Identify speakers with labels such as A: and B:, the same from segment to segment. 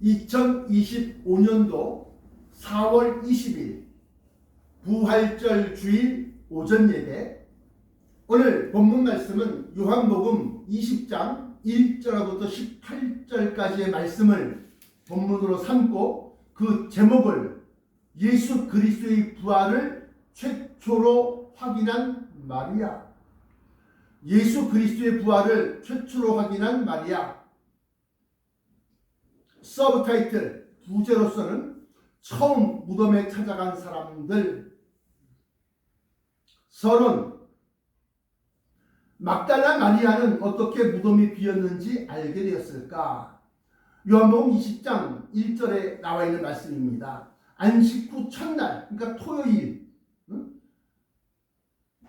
A: 2025년도 4월 20일 부활절 주일 오전 예배. 오늘 본문 말씀은 요한복음 20장 1절부터 18절까지의 말씀을 본문으로 삼고 그 제목을 예수 그리스도의 부활을 최초로 확인한 마리아. 예수 그리스도의 부활을 최초로 확인한 마리아. 서브타이틀 부제로서는 처음 무덤에 찾아간 사람들. 서론. 막달라 마리아는 어떻게 무덤이 비었는지 알게 되었을까? 요한복음 20장 1절에 나와 있는 말씀입니다. 안식 후 첫날, 그러니까 토요일,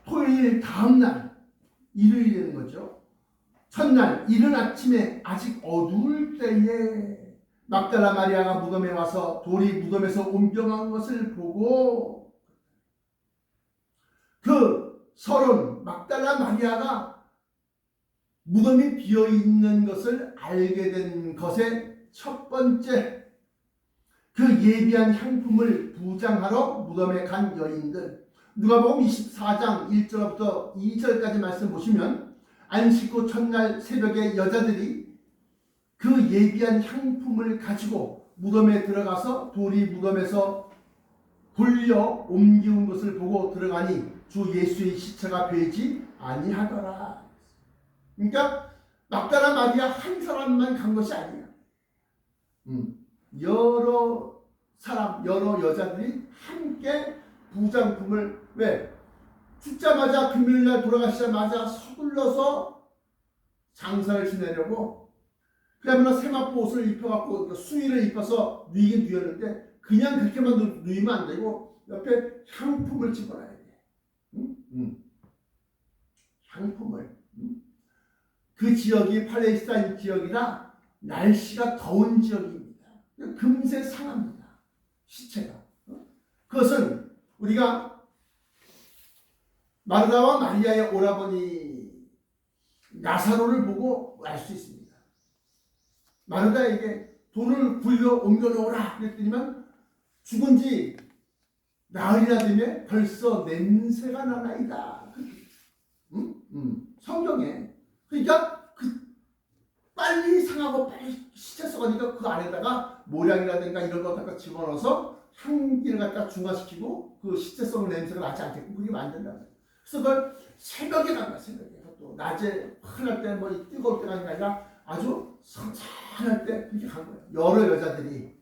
A: 토요일 다음날, 일요일이 되는 거죠. 첫날 이른 아침에 아직 어두울 때에 막달라 마리아가 무덤에 와서 돌이 무덤에서 옮겨간 것을 보고, 그 서론 막달라 마리아가 무덤이 비어있는 것을 알게 된 것의 첫 번째, 그 예비한 향품을 부장하러 무덤에 간 여인들. 누가복음 24장 1절부터 2절까지 말씀 보시면 안식 후 첫날 새벽에 여자들이 그 예비한 향품을 가지고 무덤에 들어가서 돌이 무덤에서 굴려 옮기운 것을 보고 들어가니 주 예수의 시체가 베지 아니하더라. 그러니까 막달라 마리아 한 사람만 간 것이 아니야. 여러 사람, 여러 여자들이 함께 부장품을, 왜? 죽자마자 금요일날 돌아가시자마자 서둘러서 장사를 지내려고, 그러면 세마포 옷을 입혀갖고 수의를 입혀서 누이긴 누였는데 그냥 그렇게만 누이면 안 되고 옆에 향품을 집어넣어야 돼. 향품을. 그 지역이 팔레스타인 지역이라 날씨가 더운 지역입니다. 금세 상합니다. 시체가. 그것은 우리가 마르다와 마리아의 오라버니 나사로를 보고 알 수 있습니다. 마르다에게 돈을 굴려 옮겨놓으라 그랬더니만 죽은 지 나흘이나 되면 벌써 냄새가 나나이다. 성경에. 그러니까 빨리 상하고 빨리 시체 썩으니까 그 안에다가 모량이라든가 이런 거 갖다 집어넣어서 향기를 갖다 중화시키고 그 시체성 냄새가 나지 않게끔 그렇게 만든다. 그래서 그걸 새벽에 간 거야. 새벽에. 또 낮에 흔할 때 뭐 뜨거울 때가 아니라 아주 선선할 때 그렇게 간 거예요. 여러 여자들이.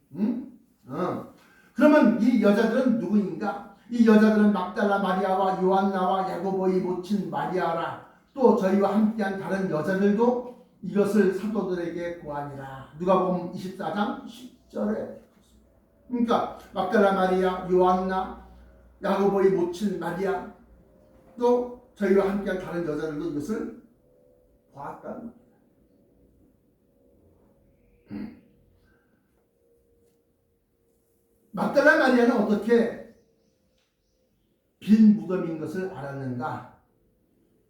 A: 그러면 이 여자들은 누구인가? 이 여자들은 막달라 마리아와 요한나와 야고보의 모친 마리아라. 또 저희와 함께한 다른 여자들도 이것을 사도들에게 고하니라. 누가복음 24장 10절에. 그러니까 막달라 마리아, 요한나, 야고보의 모친 마리아, 또 저희와 함께한 다른 여자들도 이것을 보았다는 겁니다. 막달라 마리아는 어떻게 빈 무덤인 것을 알았는가?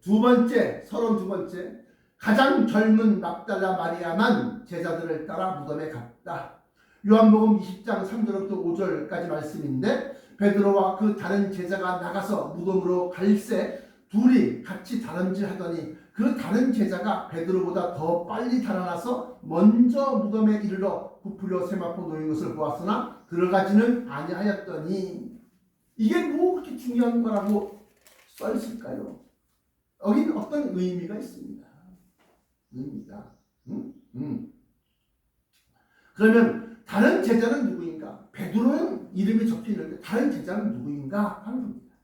A: 두 번째, 32번째, 가장 젊은 막달라 마리아만 제자들을 따라 무덤에 갔다. 요한복음 20장 3절부터 5절까지 말씀인데, 베드로와 그 다른 제자가 나가서 무덤으로 갈새 둘이 같이 다름질하더니 그 다른 제자가 베드로보다 더 빨리 달아나서 먼저 무덤에 이르러 부풀려 세마포 놓인 것을 보았으나 들어가지는 아니하였더니. 이게 뭐 그렇게 중요한 거라고 써있을까요? 여기는 어떤 의미가 있습니다. 의미가. 그러면 다른 제자는 누구인가? 베드로는 이름이 적혀 있는데 다른 제자는 누구인가 하는 겁니다.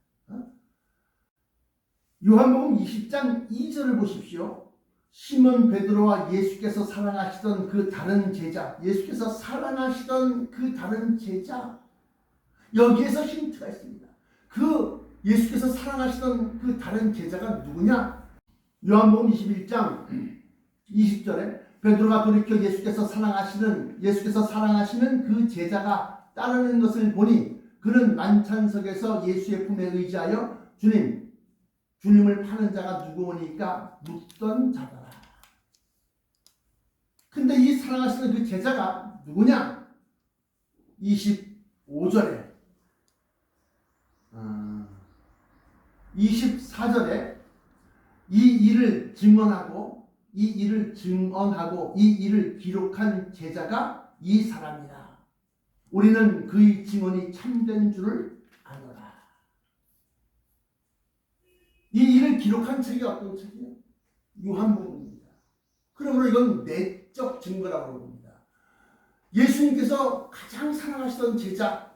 A: 요한복음 20장 2절을 보십시오. 시몬 베드로와 예수께서 사랑하시던 그 다른 제자, 예수께서 사랑하시던 그 다른 제자, 여기에서 힌트가 있습니다. 그 예수께서 사랑하시던 그 다른 제자가 누구냐? 요한복음 21장 20절에 베드로가 돌이켜 예수께서 사랑하시는 그 제자가 따르는 것을 보니 그는 만찬석에서 예수의 품에 의지하여 주님을 파는 자가 누구오니까 묻던 자더라. 근데 이 사랑하시는 그 제자가 누구냐? 25절에 24절에 이 일을 증언하고 이 일을 기록한 제자가 이 사람이라. 우리는 그의 증언이 참된 줄을 아노라. 이 일을 기록한 책이 어떤 책이에요? 요한복음입니다. 그러므로 이건 내적 증거라고 봅니다. 예수님께서 가장 사랑하시던 제자.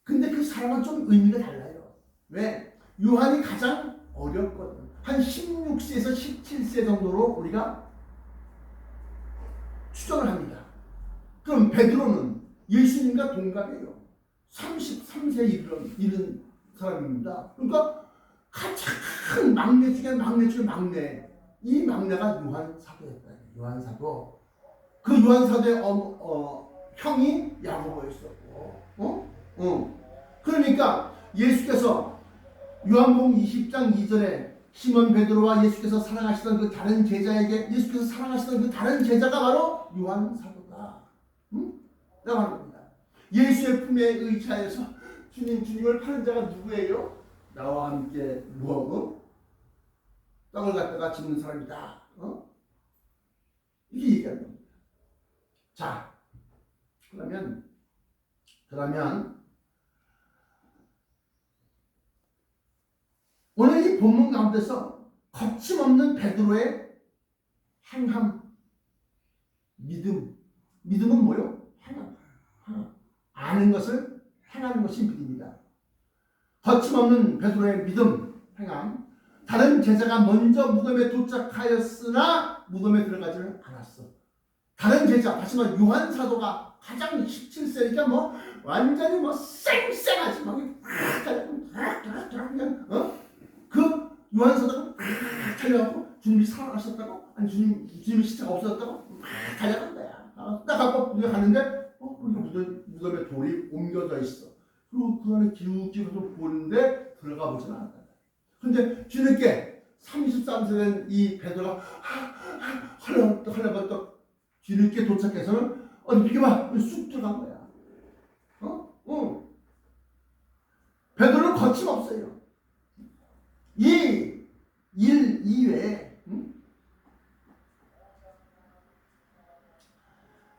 A: 근데 그 사랑은 좀 의미가 달라요. 왜? 요한이 가장 어렸거든. 한 16세에서 17세 정도로 우리가 추정을 합니다. 그럼 베드로는 예수님과 동갑이에요. 33세에 이른 사람입니다. 그러니까 가장 막내 중에 막내. 이 막내가 요한 사도였다. 요한 사도. 그 요한 사도의 형이 야고보였었고, 그러니까 예수께서 요한복음 20장 2절에 시몬 베드로와 예수께서 사랑하시던 그 다른 제자에게 예수께서 사랑하시던 그 다른 제자가 바로 요한 사도다. 라고 하는 겁니다. 예수의 품에 의지하여서 주님을 파는 자가 누구예요? 나와 함께 떡을 갖다가 집는 사람이다. 이렇게 얘기하는 겁니다. 자, 그러면 오늘 이 본문 가운데서 거침없는 베드로의 행함, 믿음은 뭐요? 행함. 아는 것을 행하는 것이 믿음이다. 거침없는 베드로의 믿음, 행함. 다른 제자가 먼저 무덤에 도착하였으나 무덤에 들어가지는 않았어. 다른 제자, 다시 말해 요한 사도가 가장 17세니까 완전히 쌩쌩하지 그 요한 사도가 달려가고 주님이 살아가셨다고? 아니 주님이 시체가 없어졌다고? 달려간 거야. 딱 갖고 우리가 가는데 무덤에 돌이 옮겨져 있어. 그리고 그 안에 기웃기웃 보는데 들어가 보진 않았다. 근데 뒤늦게 33세 된 이 베드로가 헐렁벌떡 뒤늦게 도착해서는 비켜봐 쑥 들어간 거야. 베드로는 거침없어요. 이 일 이외에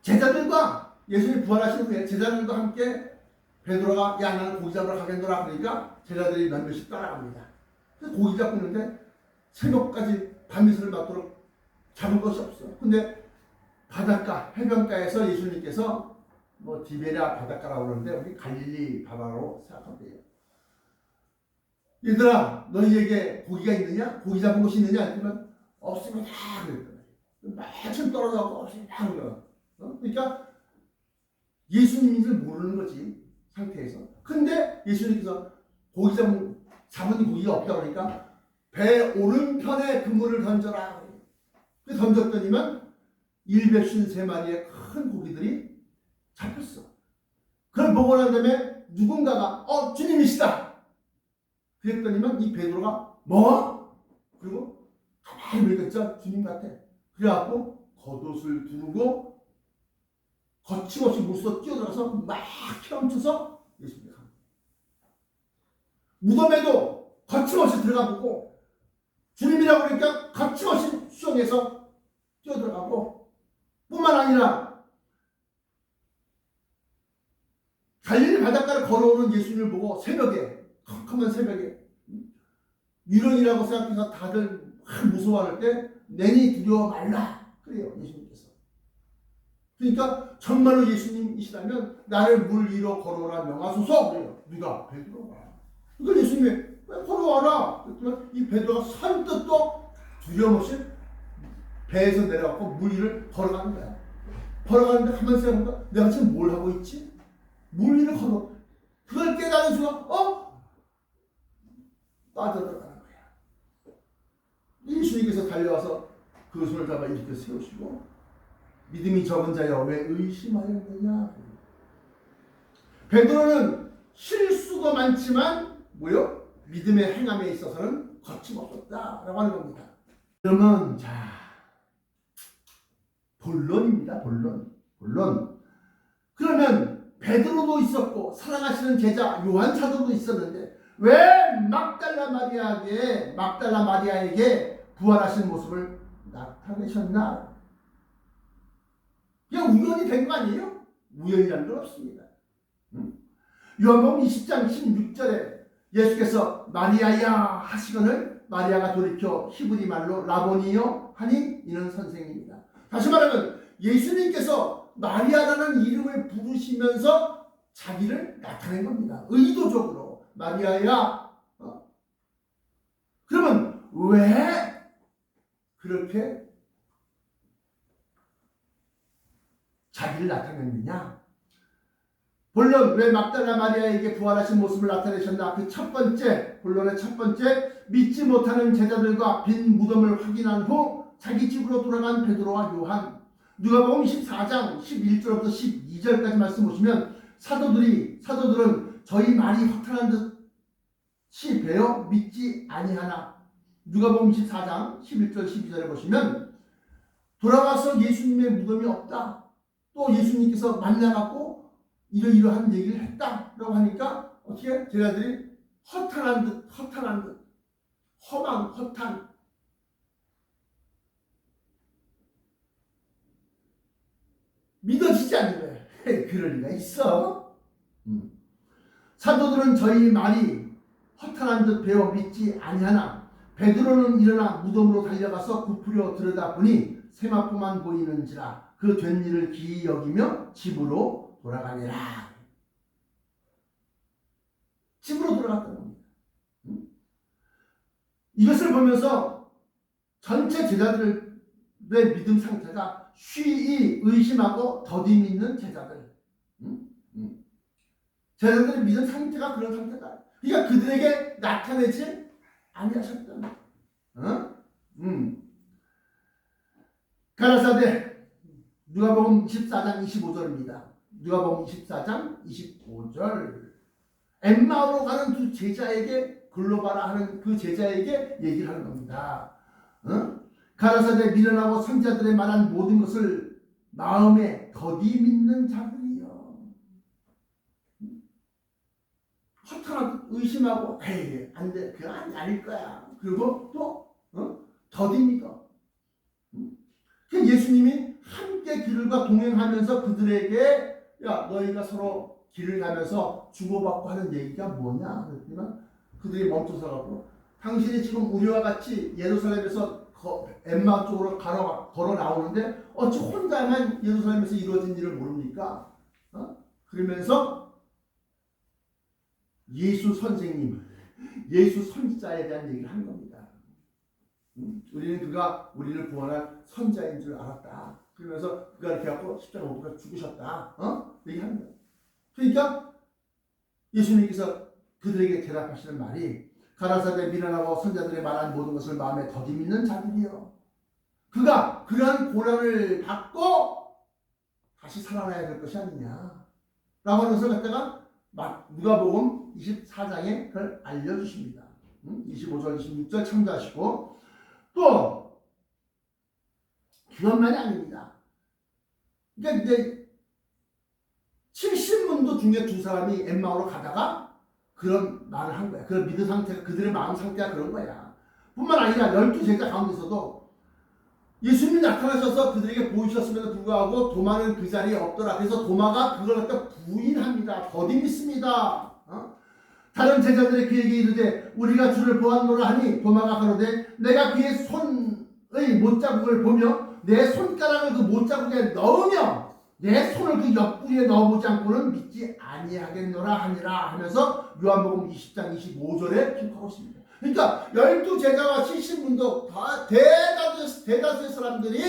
A: 제자들과 예수님이 부활하신 후에 제자들과 함께 베드로가 야 나는 고기 잡으러 가겠노라 그러니까 제자들이 몇몇씩 따라갑니다. 그래서 고기 잡고 있는데 새벽까지 밤이슬을 맞도록 잡은 것이 없어. 근데 바닷가 해변가에서 예수님께서 디베랴 바닷가라고 그러는데 우리 갈릴리 바다로 생각하면 돼요. 얘들아 너희에게 고기가 있느냐? 고기 잡은 것이 있느냐? 했더니 없습니다. 그랬더니 마침 떨어져서 없습니다. 그러니까 예수님인 줄 모르는 거지 상태에서. 근데 예수님께서 고기 잡은 고기가 없다 그러니까 배 오른편에 그물을 던져라. 그래서 던졌더니만 153마리의 큰 고기들이 잡혔어. 그걸 보고 난 다음에 누군가가 주님이시다. 그랬더니만 이 베드로가 그리고 가만히 보니까 주님 같아. 그래갖고 겉옷을 두르고 거침없이 물속에 뛰어들어서 막 헤엄쳐서 예수님께 갑니다. 무덤에도 거침없이 들어가보고 주님이라고 그러니까 거침없이 수정해서 뛰어들어가고 뿐만 아니라 갈릴리 바닷가를 걸어오는 예수님을 보고 새벽에 컴컴한 새벽에 유령이라고 생각해서 다들 무서워할 때 내니 두려워 말라 그래요 예수님께서. 그러니까 정말로 예수님이시라면 나를 물 위로 걸어오라 명하소서 그래요. 누가? 베드로가. 그러니까 예수님이 왜 걸어와라 그랬더니 이 베드로가 선뜻 또 두려움없이 배에서 내려가고 물 위를 걸어가는 거야. 걸어가는데 가만히 생각해보니까 내가 지금 뭘 하고 있지? 물 위를 걸어. 그걸 깨달은 순간 빠져들어가는 거야. 예수님께서 달려와서 그 손을 잡아 이렇게 세우시고 믿음이 적은 자여 왜 의심하였느냐. 베드로는 실수가 많지만 믿음의 행함에 있어서는 거침없었다라고 하는 겁니다. 그러면 본론입니다. 본론. 그러면 베드로도 있었고 사랑하시는 제자 요한 사도도 있었는데 왜 막달라 마리아에게 부활하신 모습을 나타내셨나? 그냥 우연이 된 거 아니에요? 우연이라는 건 없습니다. 요한복음 20장 16절에 예수께서 마리아야 하시거늘 마리아가 돌이켜 히브리 말로 라보니요 하니 이는 선생님이다. 다시 말하면 예수님께서 마리아라는 이름을 부르시면서 자기를 나타낸 겁니다. 의도적으로 마리아야. 그러면 왜 그렇게 자기를 나타냈느냐? 본론 왜 막달라 마리아에게 부활하신 모습을 나타내셨나? 그 첫 번째, 본론의 첫 번째, 믿지 못하는 제자들과 빈 무덤을 확인한 후 자기 집으로 돌아간 베드로와 요한. 누가복음 14장 11절부터 12절까지 말씀 보시면 사도들은 저희 말이 허탄한 듯이 배어 믿지 아니하나. 누가복음 14장 11절 12절에 보시면 돌아와서 예수님의 무덤이 없다. 또 예수님께서 만나갖고 이러이러한 얘기를 했다라고 하니까 어떻게 제자들이 허탄한 듯 허탄 믿어지지 않는 거예요. 그럴 리가 있어? 사도들은 저희 말이 허탄한 듯 배워 믿지 아니하나 베드로는 일어나 무덤으로 달려가서 부풀려 들여다보니 세마포만 보이는지라 그 된 일을 기이 여기며 집으로 돌아가니라. 집으로 돌아갔다는 겁니다. 이것을 보면서 전체 제자들의 믿음 상태가 쉬이 의심하고 더디 믿는 제자들. 제자들의 믿음 상태가 그런 상태다. 그러니까 그들에게 나타내지 아니하셨다. 가라사대 누가복음 24장 25절입니다. 누가복음 24장 25절. 엠마오로 가는 두 제자에게 글로바라 하는 그 제자에게 얘기를 하는 겁니다. 가라사대 미련하고 선자들의 말한 모든 것을 마음에 더디 믿는 자들이요. 허탄하게 의심하고 에이 안돼 그거 아닐 거야. 그리고 또 더디 믿어. 예수님이 함께 길과 동행하면서 그들에게 야 너희가 서로 길을 가면서 주고받고 하는 얘기가 뭐냐 그랬더니 그들이 멈춰서가고 당신이 지금 우리와 같이 예루살렘에서 엠마 쪽으로 걸어 나오는데 어찌 혼자만 예루살렘에서 이루어진 일을 모릅니까? 그러면서 예수 선생님, 예수 선지자에 대한 얘기를 한 겁니다. 우리는 그가 우리를 구원할 선자인 줄 알았다. 그러면서 그가 이렇게 하고 십자가 못 박혀 죽으셨다. 얘기하는 거예요. 그러니까 예수님께서 그들에게 대답하시는 말이 가라사대 미련하고 선자들의 말한 모든 것을 마음에 더디 믿는 자들이요. 그가 그러한 고난을 받고 다시 살아나야 될 것이 아니냐. 라고 하는 것을 갖다가 누가복음 24장에 그걸 알려주십니다. 25절, 26절 참조하시고 또 그것만이 아닙니다. 그러니까 이제 70문도 중에 두 사람이 엠마오로 가다가 그런 말을 한 거야. 그런 믿음 상태가 그들의 마음 상태가 그런 거야. 뿐만 아니라 12제자 가운데서도 예수님이 나타나셔서 그들에게 보이셨음에도 불구하고 도마는 그 자리에 없더라. 그래서 도마가 그걸 갖다 부인합니다. 더디 믿습니다. 다른 제자들이 그에게 이르되 우리가 주를 보았노라 하니 도마가 가로되 내가 그의 손의 못자국을 보며 내 손가락을 그 못자국에 넣으며 내 손을 그 옆구리에 넣어보지 않고는 믿지 아니하겠노라 하니라 하면서 요한복음 20장 25절에 기록하고 있습니다. 그러니까 12제자와 70문도 다 대다수의 사람들이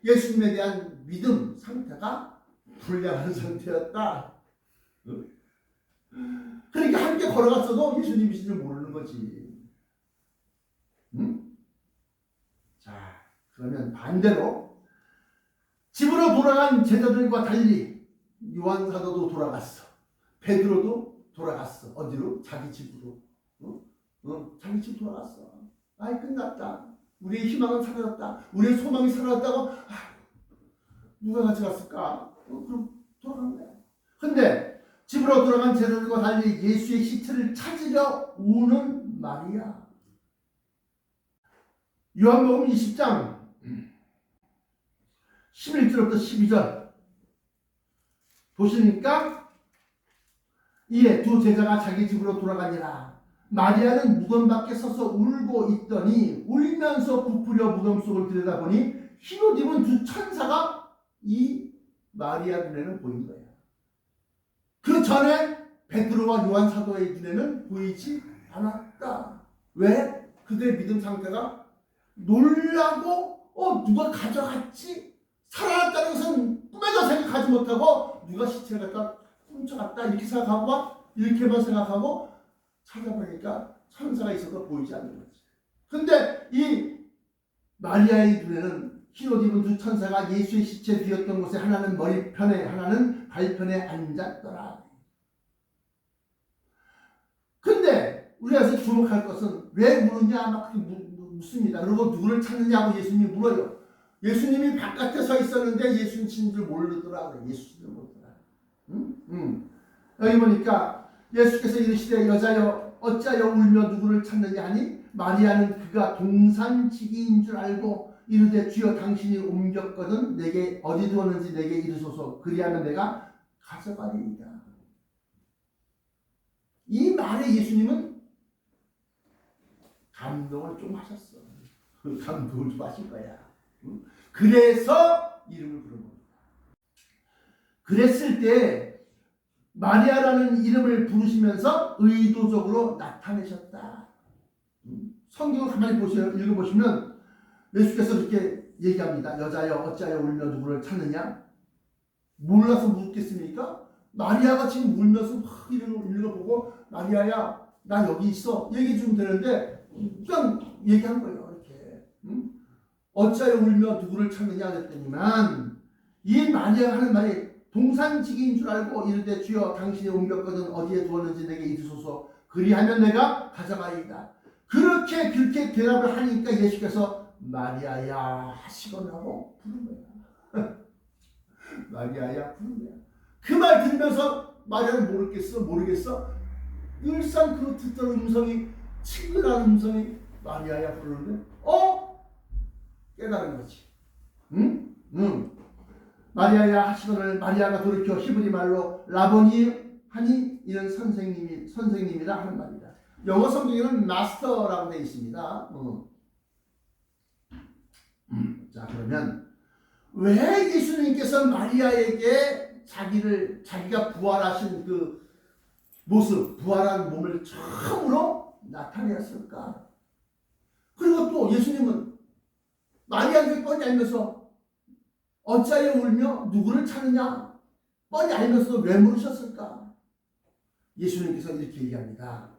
A: 예수님에 대한 믿음 상태가 불량한 상태였다. 그러니까 함께 걸어갔어도 예수님이신 줄 모르는 거지. 자, 그러면 반대로 집으로 돌아간 제자들과 달리 요한 사도도 돌아갔어. 베드로도 돌아갔어. 어디로? 자기 집으로. 자기 집 돌아갔어. 아이 끝났다. 우리의 희망은 사라졌다. 우리의 소망이 사라졌다고 누가 가져갔을까? 그럼 돌아간 거야. 근데 집으로 돌아간 제자들과 달리 예수의 시체를 찾으려 오는 마리아. 요한복음 20장 11절부터 12절 보시니까 이에 두 제자가 자기 집으로 돌아가니라. 마리아는 무덤 밖에 서서 울고 있더니 울면서 부풀려 무덤 속을 들여다보니 흰옷 입은 두 천사가 이 마리아 눈에는 보인 거예요. 그 전에 베드로와 요한 사도의 눈에는 보이지 않았다. 왜? 그들의 믿음 상태가 놀라고 누가 가져갔지? 살아났다는 것은 꿈에도 생각하지 못하고 누가 시체를 갖다 훔쳐갔다 이렇게 생각하고 이렇게만 생각하고 찾아보니까 천사가 있어도 보이지 않는 거지. 근데 이 마리아의 눈에는 흰옷 입은 두 천사가 예수의 시체 뒤었던 곳에 하나는 머리편에 하나는 발편에 앉았더라. 근데 우리가 주목할 것은 왜 물으냐 막 묻습니다. 그리고 누구를 찾느냐고 예수님이 물어요. 예수님이 바깥에 서 있었는데 예수님 친 줄 모르더라고요. 예수 줄 모르더라. 여기 보니까 예수께서 이르시되 여자여 어찌하여 울며 누구를 찾느냐 하니 마리아는 그가 동산지기인 줄 알고 이르되 주여 당신이 옮겼거든 내게 어디 두었는지 내게 이르소서 그리하면 내가 가져가리이다. 이 말에 예수님은 감동을 좀 하셨어. 감동을 좀 하실 거야. 그래서 이름을 부른 겁니다. 그랬을 때 마리아라는 이름을 부르시면서 의도적으로 나타내셨다. 성경을 가만히 읽어보시면 예수께서 이렇게 얘기합니다. 여자여 어찌하여 울며 누구를 찾느냐? 몰라서 묻겠습니까? 마리아가 지금 울면서 막 읽어보고 마리아야 나 여기 있어 얘기해 주면 되는데 그냥 얘기한 거예요. 이렇게 어찌하여 울며 누구를 찾느냐 그랬더니만 이 마리아가 하는 말이 동산지기인 줄 알고 이르되 주여 당신이 옮겼거든 어디에 두었는지 내게 이르소서 그리하면 내가 가져가리이다. 그렇게 대답을 하니까 예수께서 마리아야 하시거나고 부른 거야. 마리아야 부른 거야. 그 말 들으면서 마리아는 모르겠어? 늘상 그 듣던 음성이 친근한 음성이 마리아야 부르는데 깨달은 거지. 응? 마리아야 하시거늘 마리아가 돌이켜 히브리 말로 라보니 하니 이런 선생님이라 하는 말이다. 영어 성경에는 마스터라고 되어 있습니다. 자 그러면 왜 예수님께서 마리아에게 자기가 부활하신 그 모습, 부활한 몸을 처음으로 나타내었을까? 그리고 또 예수님은 마리아에게 뻔히 알면서 어찌하여 울며 누구를 찾느냐? 뻔히 알면서도 왜 물으셨을까? 예수님께서 이렇게 얘기합니다.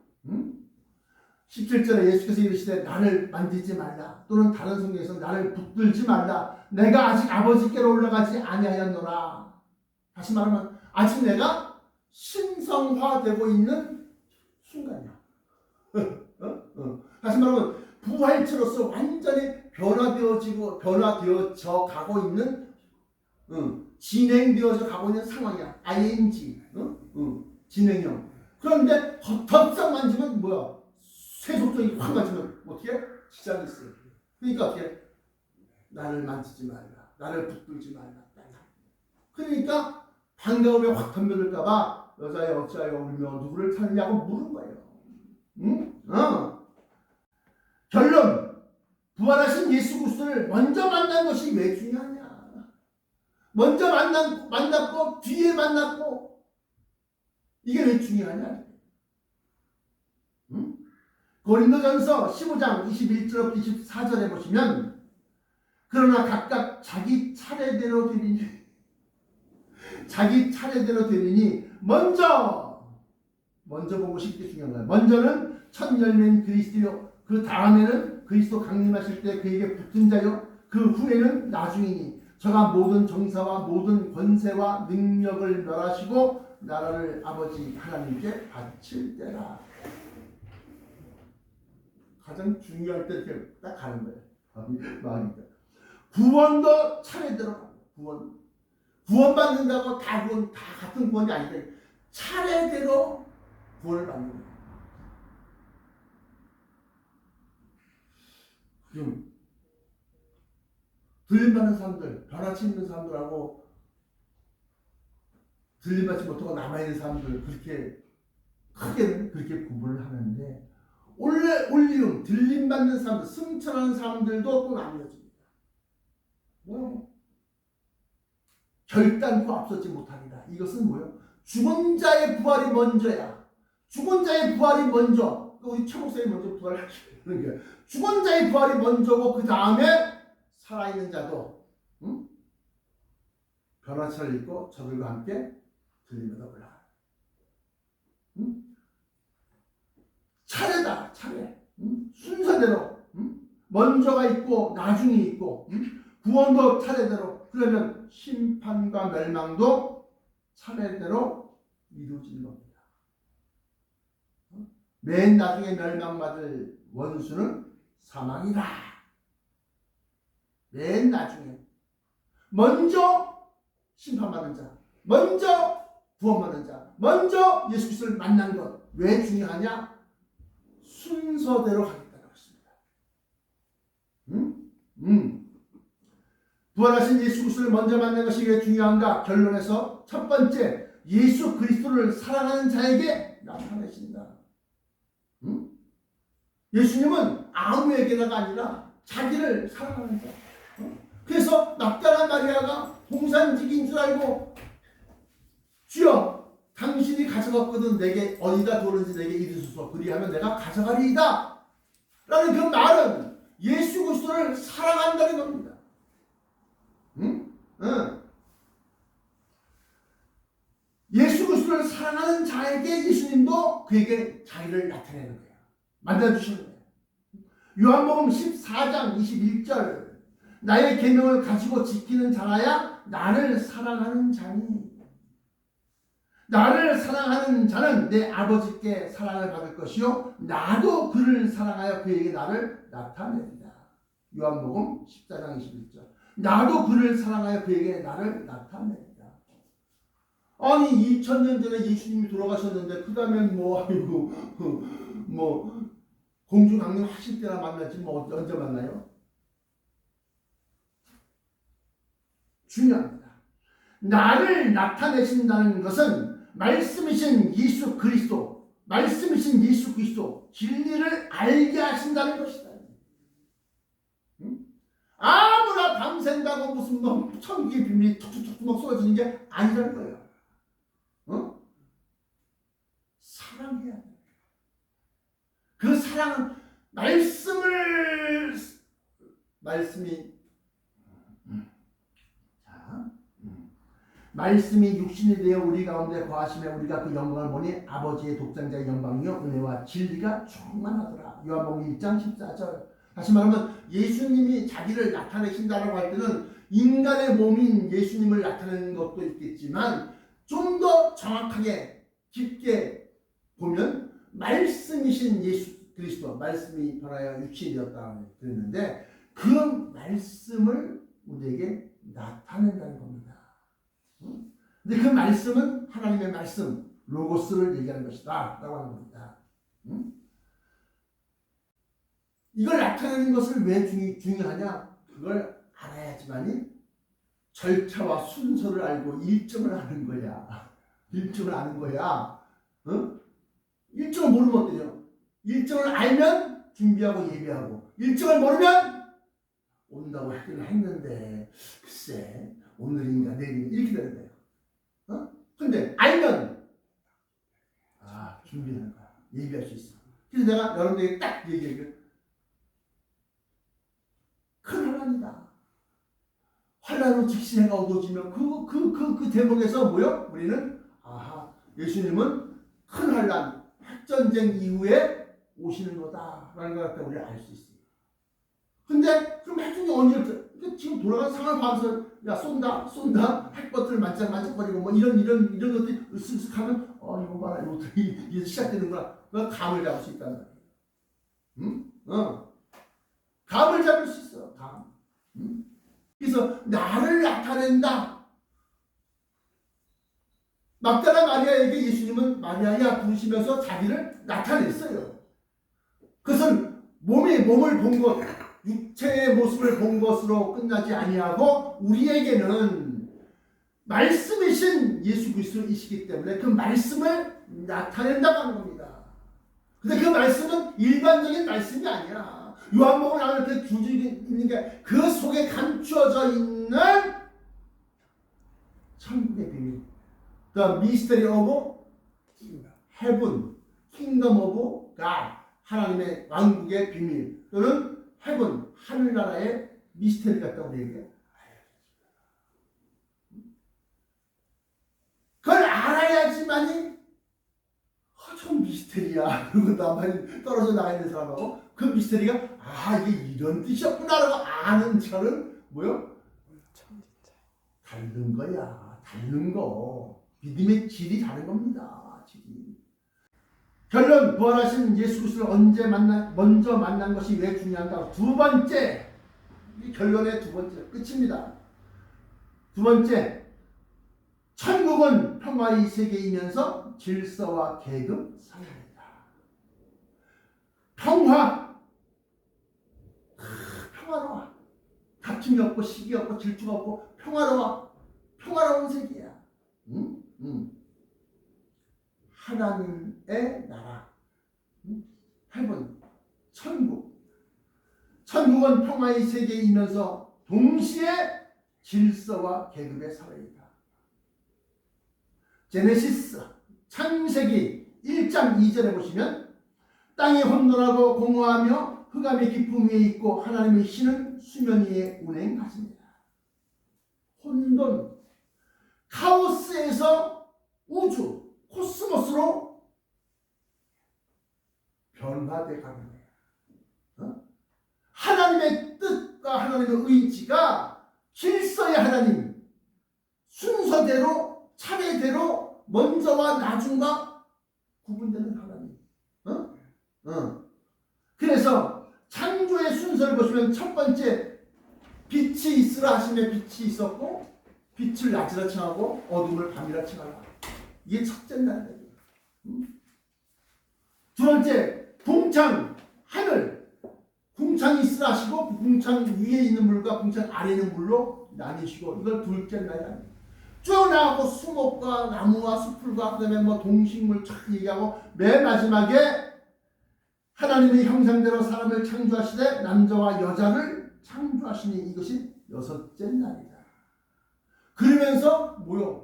A: 17절에 예수께서 이르시되 나를 만지지 말라 또는 다른 성경에서 나를 붙들지 말라 내가 아직 아버지께로 올라가지 아니하였노라. 다시 말하면 아직 내가 신성화되고 있는 순간이야. 다시 말하면 부활체로서 완전히 변화되어져 가고 있는 진행되어져 가고 있는 상황이야. ing 진행형. 그런데 덥석 만지면 뭐야? 세속적인 확 만지면 어떻게? 시작이 있어. 그러니까 어떻게? 나를 만지지 말라. 나를 붙들지 말라. 그러니까 반가움에 확 덤벼들까봐 여자여 어찌하여 울며 누구를 찾느냐고 물은 거예요. 결론. 부활하신 예수 그리스도를 먼저 만난 것이 왜 중요하냐? 먼저 만났고 뒤에 만났고 이게 왜 중요하냐? 고린도전서 15장 21절부터 24절에 보시면 그러나 각각 자기 차례대로 되리니 먼저 본 것이 이렇게 중요한 거예요. 먼저는 첫 열매인 그리스도요 그 다음에는 그리스도 강림하실 때 그에게 붙은 자요 그 후에는 나중이니 저가 모든 정사와 모든 권세와 능력을 멸하시고 나라를 아버지 하나님께 바칠 때라. 가장 중요할 때 이렇게 딱 가는 거예요. 구원도 차례대로 구원. 구원받는다고 다 같은 구원이 아닌데 차례대로 구원을 받는 거예요. 그럼 들림받는 사람들, 변화치 있는 사람들하고 들림받지 못하고 남아있는 사람들 그렇게 크게는 그렇게 구분을 하는데 올리움, 들림받는 사람들, 승천하는 사람들도 또 나뉘어집니다. 뭐요? 결단코 앞서지 못하리라. 이것은 뭐요? 죽은 자의 부활이 먼저야. 죽은 자의 부활이 먼저. 우리 최 목사님 먼저 부활을 하시는 거예요. 죽은 자의 부활이 먼저고 그 다음에 살아있는 자도 변화차를 입고 저들과 함께 들리면서 올라가. 차례다, 차례. 순서대로. 먼저가 있고 나중에 있고 구원도 차례대로. 그러면 심판과 멸망도 차례대로 이루어지는 겁니다. 맨 나중에 멸망받을 원수는 사망이다. 맨 나중에 먼저 심판받는 자, 먼저 구원받는 자, 먼저 예수 그리스도를 만난 것. 왜 중요하냐? 순서대로 가겠다는 것입니다. 부활하신 예수 그리스도를 먼저 만난 것이 왜 중요한가? 결론에서 첫 번째, 예수 그리스도를 사랑하는 자에게 나타내신다. 예수님은 아무에게나가 아니라 자기를 사랑하는 자. 그래서 막달라 마리아가 동산직인 줄 알고 주여 당신이 가져갔거든 내게 어디다 두었는지 내게 이르소서 그리하면 내가 가져가리이다 라는 그 말은 예수 그리스도를 사랑한다는 겁니다. 예수 그리스도를 사랑하는 자에게 예수님도 그에게 자기를 나타내는 거예요. 만나주시는 거예요. 요한복음 14장 21절 나의 계명을 가지고 지키는 자라야 나를 사랑하는 자니 나를 사랑하는 자는 내 아버지께 사랑을 받을 것이요 나도 그를 사랑하여 그에게 나를 나타냅니다. 요한복음 14장 21절 나도 그를 사랑하여 그에게 나를 나타냅니다. 아니 2000년 전에 예수님이 돌아가셨는데 그 다음엔 공중 강림 하실 때나 만나지 언제 만나요? 중요합니다. 나를 나타내신다는 것은 말씀이신 예수 그리스도, 진리를 알게 하신다는 것이다. 아무나 밤샌다고 무슨 천국의 비밀이 툭툭툭 막 쏟아지는 게 아니라는 거예요. 사랑해야 돼. 그 사랑은 말씀이 육신이 되어 우리 가운데 거하시며 우리가 그 영광을 보니 아버지의 독생자의 영광이요 은혜와 진리가 충만하더라. 요한복음 1장 14절. 다시 말하면 예수님이 자기를 나타내신다라고 할 때는 인간의 몸인 예수님을 나타내는 것도 있겠지만 좀 더 정확하게 깊게 보면 말씀이신 예수 그리스도, 말씀이 변하여 육신이 되었다 그랬는데 그 말씀을 우리에게 나타낸다는 겁니다. 근데 그 말씀은 하나님의 말씀, 로고스를 얘기하는 것이다 라고 하는 겁니다. 이걸 나타내는 것을 왜 중요하냐? 그걸 알아야지만이 절차와 순서를 알고 일정을 아는 거야. 일정을 아는 거야. 일정을 모르면 어때요? 일정을 알면 준비하고 예배하고, 일정을 모르면 온다고 하긴 했는데 글쎄 오늘인가 내일인가 이렇게 되는 거예요. 근데 알면 준비하는 거야. 예배할 수 있어. 그래서 내가 여러분들에게 딱 얘기해요. 큰 환란이다. 환란으로 즉시 해가 어두워지면 그 대목에서 뭐요? 우리는 예수님은 큰 환란, 핵전쟁 이후에 오시는 거다라는 걸 갖다 우리가 알 수 있어요. 근데 그럼 핵전쟁 언제 지금 돌아가는 상황을 봐서 야 쏜다 핵버튼을 만짝만짝거리고 뭐 이런 것들이 쓱쓱 하면 이거 봐라 이게 시작되는구나. 그 감을 잡을 수 있다는 거예요. 감을 잡을 수 있어. 감. 그래서 나를 나타낸다. 막달라 마리아에게 예수님은 마리아야 부르시면서 자기를 나타냈어요. 그것은 몸을 본 것, 육체의 모습을 본 것으로 끝나지 아니하고 우리에게는 말씀이신 예수 그리스도이시기 때문에 그 말씀을 나타낸다고 하는 겁니다. 근데 그 말씀은 일반적인 말씀이 아니야. 요한복음 안에 이렇게 주직이 있는 게 그 속에 감추어져 있는 천국의 비밀. The mystery of heaven, kingdom of God. 하나님의 왕국의 비밀 또는 heaven, 하늘나라의 미스터리 같다고 얘기해요. 그걸 알아야지만이 저 미스터리야. 그리고 나만 떨어져 나가 있는 사람하고 그 미스터리가 이게 이런 뜻이었구나라고 아는 차는 뭐요? 다른 거야. 다른 거. 믿음의 질이 다른 겁니다. 질이. 결론, 부활하신 예수 그리스도를 먼저 만난 것이 왜 중요한가? 두 번째, 결론의 두 번째, 끝입니다. 두 번째, 천국은 평화의 세계이면서 질서와 계급 사회입니다. 평화로워. 다툼이 없고 시기 없고 질투가 없고 평화로운 세계야. 하나님의 나라, 헤븐, 천국은 평화의 세계이면서 동시에 질서와 계급의 사회이다. 제네시스 창세기 1장 2절에 보시면 땅이 혼돈하고 공허하며 흑암의 깊음 위에 있고 하나님의 신은 수면 위에 운행하십니다. 혼돈, 카오스에서 우주, 코스모스로 변화돼 가는 거예요. 하나님의 뜻과 하나님의 의지가 질서의 하나님, 순서대로 차례대로 먼저와 나중과 구분되는 하나님. 그래서 창조의 순서를 보시면 첫 번째 빛이 있으라 하심에 빛이 있었고 빛을 낮이라 칭하고 어둠을 밤이라 칭하라. 이게 첫째 날이에요. 두 번째, 궁창, 하늘. 궁창이 있으라 하시고 궁창 위에 있는 물과 궁창 아래에 있는 물로 나뉘시고 이걸 둘째 날이에요. 쭉 나가고 수목과 나무와 수풀과 그다음에 동식물 쫙 얘기하고 맨 마지막에 하나님의 형상대로 사람을 창조하시되 남자와 여자를 창조하시니 이것이 여섯째 날이다. 그러면서 뭐요?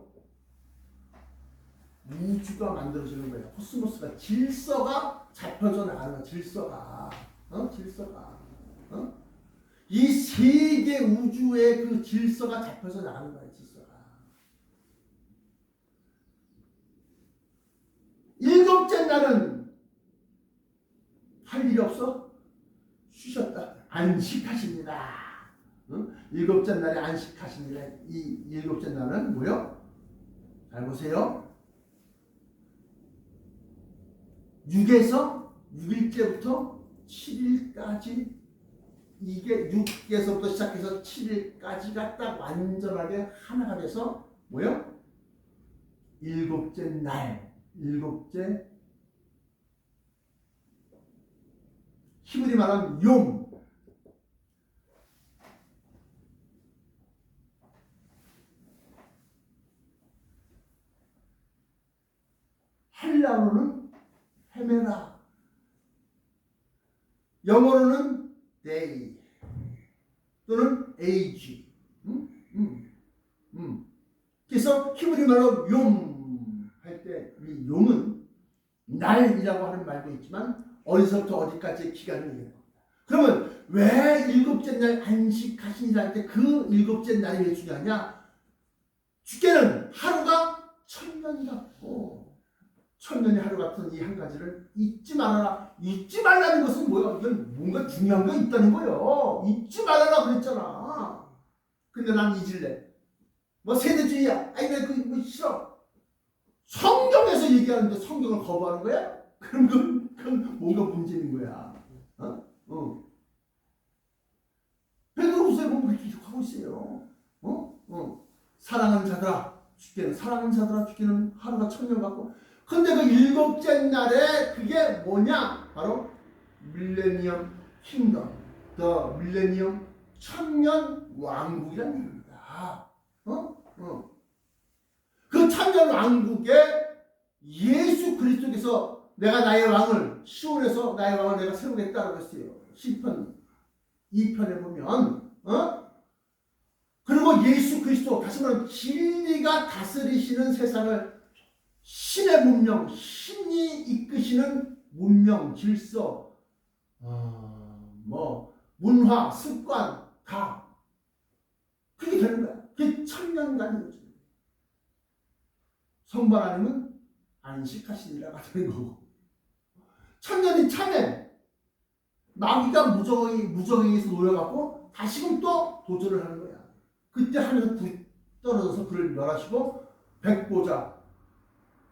A: 우주가 만들어지는 거예요. 코스모스가 질서가 잡혀져 나가는 거야. 질서가. 이 세계 우주의 그 질서가 잡혀서 나가는 거예요. 질서가. 일곱째 날은 할 일이 없어? 쉬셨다. 안식하십니다. 일곱째 날에 안식하십니다. 이 일곱째 날은 뭐요? 잘 보세요. 6일째부터 7일까지 이게 6에서부터 시작해서 7일까지가 딱 완전하게 하나가 돼서 뭐요? 일곱째 날, 일곱째 히브리 말하면 욤. 헬라어로는 헤메라. 영어로는 day 또는 age. 그래서 히브리 말로 욤 할 때 이 욤은 날이라고 하는 말도 있지만 어디서부터 어디까지의 기간을 얘기해요. 그러면 왜 일곱째 날 안식하시니라 할 때 그 일곱째 날이 왜 중요하냐? 주께는 하루가 천년 같고 천년의 하루 같은 이 한 가지를 잊지 말아라. 잊지 말라는 것은 뭐야? 이건 뭔가 중요한 거 있다는 거예요. 잊지 말아라 그랬잖아. 근데 난 잊을래. 세대주의야. 아니 나 그거 싫어. 성경에서 얘기하는데 성경을 거부하는 거야? 그럼 뭔가 문제인 거야. 베드로후서에 보면 그렇게 하고 있어요. 사랑하는 자들아, 죽게는 사랑하는 자들아 죽게는 하루가 1000년 같고. 근데 그 7째 날에 그게 뭐냐? 바로 밀레니엄 킹덤, 더 밀레니엄 천년 왕국이라는 얘기입니다. 그 천년 왕국에 예수 그리스도께서 내가 나의 왕을 시온에서 나의 왕을 내가 세우겠다고 했어요. 시편 2편에 보면 그리고 예수 그리스도 다시 말하면 진리가 다스리시는 세상을 신의 문명, 신이 이끄시는 문명, 질서, 문화, 습관 다 그게 되는 거야. 그게 천년간인 거죠. 성부 하나님은 안식하시니라가 되는 거고, 천년이 차면 마귀가 무정에서 놓여갖고 다시금 또 도전을 하는 거야. 그때 하늘에서 불이 떨어져서 그를 멸하시고 백보자,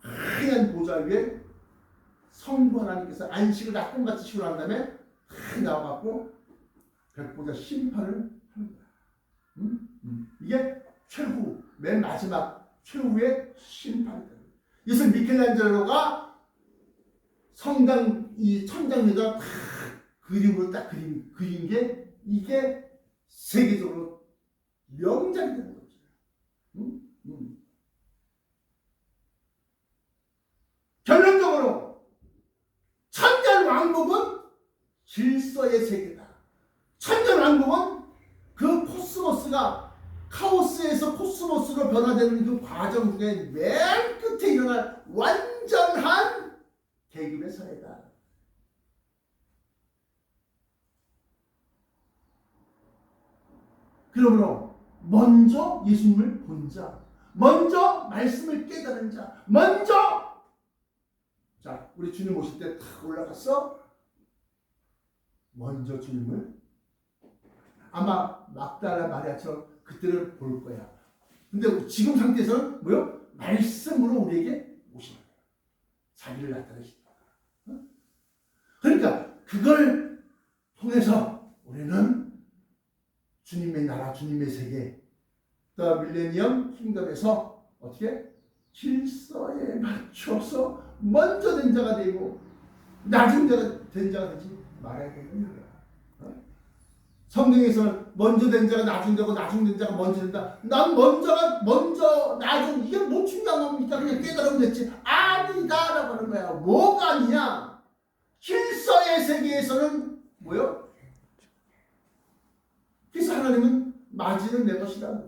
A: 하얀 보좌 위에 성부 하나님께서 안식을 다 끝마치시고 난 다음에 나와갖고 백보자 심판을 하는 거야. 이게 최후, 맨 마지막 최후의 심판이다. 그래서 미켈란젤로가 성당 이 천장 위에다 다 그림으로 딱 그린 게 이게 세계적으로 명작이 되는 거죠. 결론적으로 천년 왕국은 질서의 세계다. 천년 왕국은 그 코스모스가 카오스에서 코스모스로 변화되는 그 과정 중에 맨 끝에 일어날 완전한 계급의 사회다. 그러므로 먼저 예수님을 본 자, 먼저 말씀을 깨달은 자, 자, 우리 주님 오실 때 탁 올라갔어. 먼저 주님을 아마 막달라 마리아처럼 그때를 볼 거야. 근데 지금 상태에서는 뭐요? 말씀으로 우리에게 오시는 거야. 자기를 나타내신다. 그러니까 그걸 통해서 우리는 주님의 나라, 주님의 세계, 더 밀레니엄 킹덤에서 어떻게 질서에 맞춰서 먼저 된 자가 되고 나중 된 자가 되지 말아야 되는 거야. 성경에서는 먼저 된 자가 나중 되고 나중 된 자가 먼저 된다. 난 먼저 나중 이게 뭐 중요한 겁니까? 그냥 깨달으면 됐지. 아니다라고 하는 거야. 뭐가 아니냐? 질서의 세계에서는 뭐요? 그래서 하나님은 맞이는 내 것이다.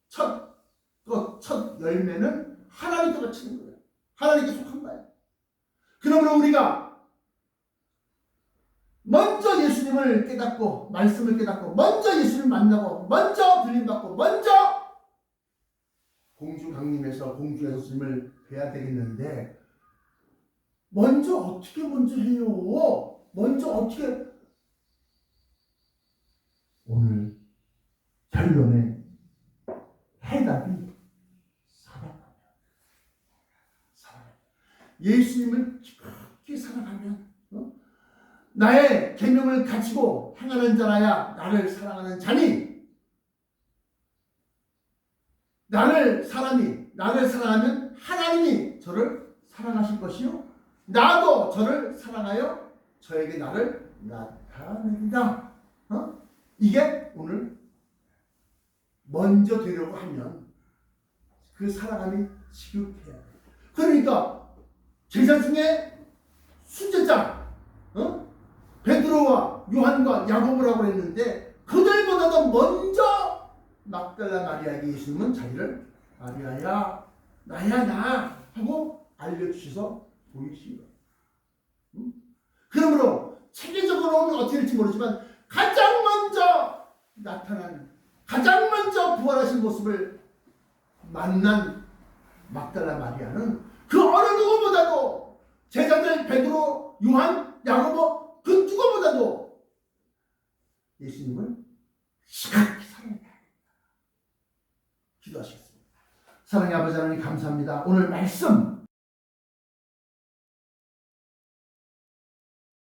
A: 첫 열매는 하나님께 바치는 거예요. 하나님께 속한 거예요. 그러므로 우리가 먼저 예수님을 깨닫고 말씀을 깨닫고 먼저 예수님을 만나고 먼저 들림받고 먼저 공주 강림에서 공주에서 주님을 뵈야 되겠는데 어떻게 해요? 어떻게 오늘 결론의 해답이 사랑하면 예수님을 깊게 사랑하면 나의 계명을 가지고 행하는 자라야 나를 사랑하는 자니 나를 사랑하면 하나님이 저를 사랑하실 것이요 나도 저를 사랑하여 저에게 나를 나타내리라. 이게 오늘 먼저 되려고 하면 그 사랑함이 지극해야 돼. 그러니까 제자 중에 순제자 베드로와 요한과 야고보라고 했는데 그들보다도 먼저 막달라 마리아에게 예수님은 자기를 마리아야 나야 나 하고 알려주셔서 보이시는 거예요. 그러므로 체계적으로는 어떻게 될지 모르지만 가장 먼저 나타난 가장 먼저 부활하신 모습을 만난 막달라 마리아는 그 어느 누구보다도 제자들 베드로, 요한, 야고보 그 누구보다도 예수님을 심각히 사랑해야 합니다. 기도하시겠습니다. 사랑의 아버지 하나님 감사합니다. 오늘 말씀